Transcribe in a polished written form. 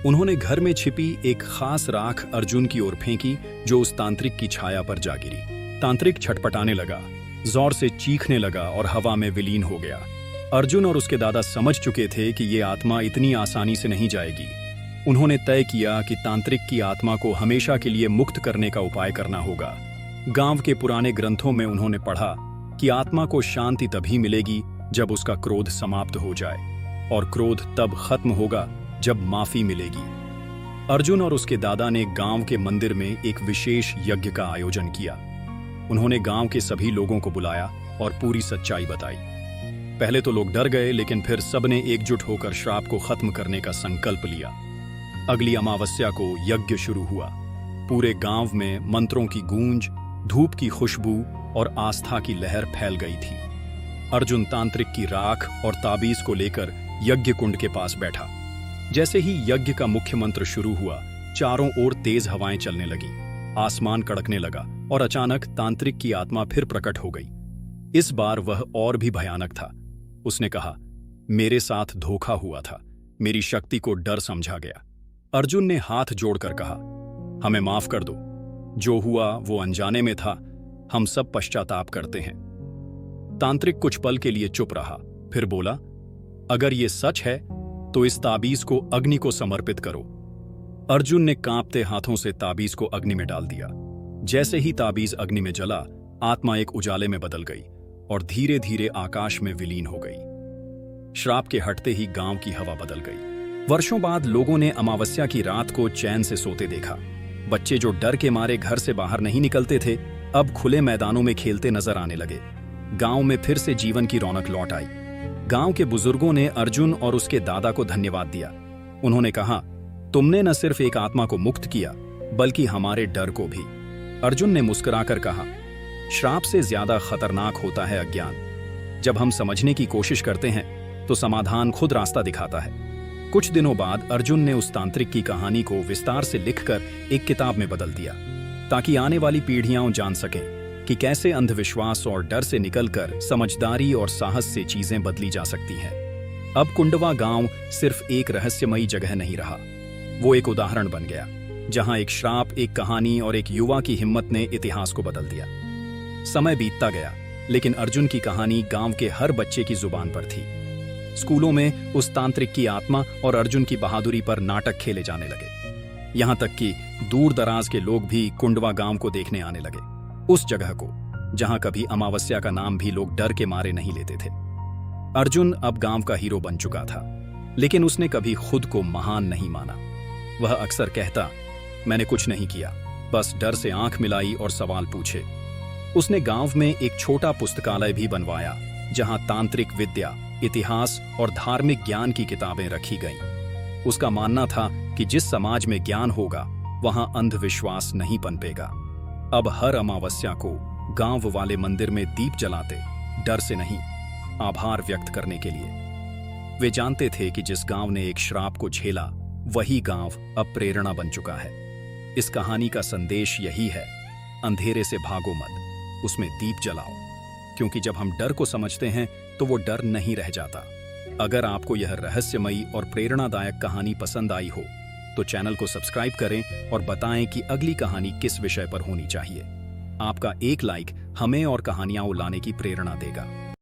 उन्होंने घर में छिपी एक खास राख अर्जुन की ओर फेंकी, जो उस तांत्रिक की छाया पर जा गिरी। तांत्रिक छटपटाने लगा, जोर से चीखने लगा और हवा में विलीन हो गया। अर्जुन और उसके दादा समझ चुके थे कि ये आत्मा इतनी आसानी से नहीं जाएगी। उन्होंने तय किया कि तांत्रिक की आत्मा को हमेशा के लिए मुक्त करने का उपाय करना होगा। गांव के पुराने ग्रंथों में उन्होंने पढ़ा कि आत्मा को शांति तभी मिलेगी जब उसका क्रोध समाप्त हो जाए, और क्रोध तब खत्म होगा जब माफी मिलेगी। अर्जुन और उसके दादा ने गांव के मंदिर में एक विशेष यज्ञ का आयोजन किया। उन्होंने गांव के सभी लोगों को बुलाया और पूरी सच्चाई बताई। पहले तो लोग डर गए, लेकिन फिर सबने एकजुट होकर श्राप को खत्म करने का संकल्प लिया। अगली अमावस्या को यज्ञ शुरू हुआ। पूरे गांव में मंत्रों की गूंज, धूप की खुशबू और आस्था की लहर फैल गई थी। अर्जुन तांत्रिक की राख और ताबीज को लेकर यज्ञ कुंड के पास बैठा। जैसे ही यज्ञ का मुख्य मंत्र शुरू हुआ, चारों ओर तेज हवाएं चलने लगी, आसमान कड़कने लगा और अचानक तांत्रिक की आत्मा फिर प्रकट हो गई। इस बार वह और भी भयानक था। उसने कहा, मेरे साथ धोखा हुआ था, मेरी शक्ति को डर समझा गया। अर्जुन ने हाथ जोड़कर कहा, हमें माफ कर दो, जो हुआ वो अनजाने में था, हम सब पश्चाताप करते हैं। तांत्रिक कुछ पल के लिए चुप रहा, फिर बोला, अगर ये सच है तो इस ताबीज को अग्नि को समर्पित करो। अर्जुन ने कांपते हाथों से ताबीज को अग्नि में डाल दिया। जैसे ही ताबीज अग्नि में जला, आत्मा एक उजाले में बदल गई और धीरे धीरे आकाश में विलीन हो गई। श्राप के हटते ही गांव की हवा बदल गई। वर्षों बाद लोगों ने अमावस्या की रात को चैन से सोते देखा। बच्चे जो डर के मारे घर से बाहर नहीं निकलते थे, अब खुले मैदानों में खेलते नजर आने लगे। गांव में फिर से जीवन की रौनक लौट आई। गांव के बुजुर्गों ने अर्जुन और उसके दादा को धन्यवाद दिया। उन्होंने कहा, तुमने न सिर्फ एक आत्मा को मुक्त किया, बल्कि हमारे डर को भी। अर्जुन ने मुस्कुराकर कहा, श्राप से ज्यादा खतरनाक होता है अज्ञान। जब हम समझने की कोशिश करते हैं तो समाधान खुद रास्ता दिखाता है। कुछ दिनों बाद अर्जुन ने उस तांत्रिक की कहानी को विस्तार से लिखकर एक किताब में बदल दिया, ताकि आने वाली पीढ़ियां जान सकें कि कैसे अंधविश्वास और डर से निकलकर समझदारी और साहस से चीजें बदली जा सकती हैं। अब कुंडवा गांव सिर्फ एक रहस्यमयी जगह नहीं रहा, वो एक उदाहरण बन गया, जहां एक श्राप, एक कहानी और एक युवा की हिम्मत ने इतिहास को बदल दिया। समय बीतता गया, लेकिन अर्जुन की कहानी गांव के हर बच्चे की जुबान पर थी। स्कूलों में उस तांत्रिक की आत्मा और अर्जुन की बहादुरी पर नाटक खेले जाने लगे। यहां तक कि दूर दराज के लोग भी कुंडवा गांव को देखने आने लगे, उस जगह को जहां कभी अमावस्या का नाम भी लोग डर के मारे नहीं लेते थे। अर्जुन अब गांव का हीरो बन चुका था, लेकिन उसने कभी खुद को महान नहीं माना। वह अक्सर कहता, मैंने कुछ नहीं किया, बस डर से आंख मिलाई और सवाल पूछे। उसने गांव में एक छोटा पुस्तकालय भी बनवाया, जहां तांत्रिक विद्या, इतिहास और धार्मिक ज्ञान की किताबें रखी गईं। उसका मानना था कि जिस समाज में ज्ञान होगा, वहां अंधविश्वास नहीं पनपेगा। अब हर अमावस्या को गांव वाले मंदिर में दीप जलाते, डर से नहीं, आभार व्यक्त करने के लिए। वे जानते थे कि जिस गांव ने एक श्राप को झेला, वही गांव अब प्रेरणा बन चुका है। इस कहानी का संदेश यही है, अंधेरे से भागो मत, उसमें दीप जलाओ, क्योंकि जब हम डर को समझते हैं तो वो डर नहीं रह जाता। अगर आपको यह रहस्यमयी और प्रेरणादायक कहानी पसंद आई हो तो चैनल को सब्सक्राइब करें और बताएं कि अगली कहानी किस विषय पर होनी चाहिए। आपका एक लाइक हमें और कहानियां लाने की प्रेरणा देगा।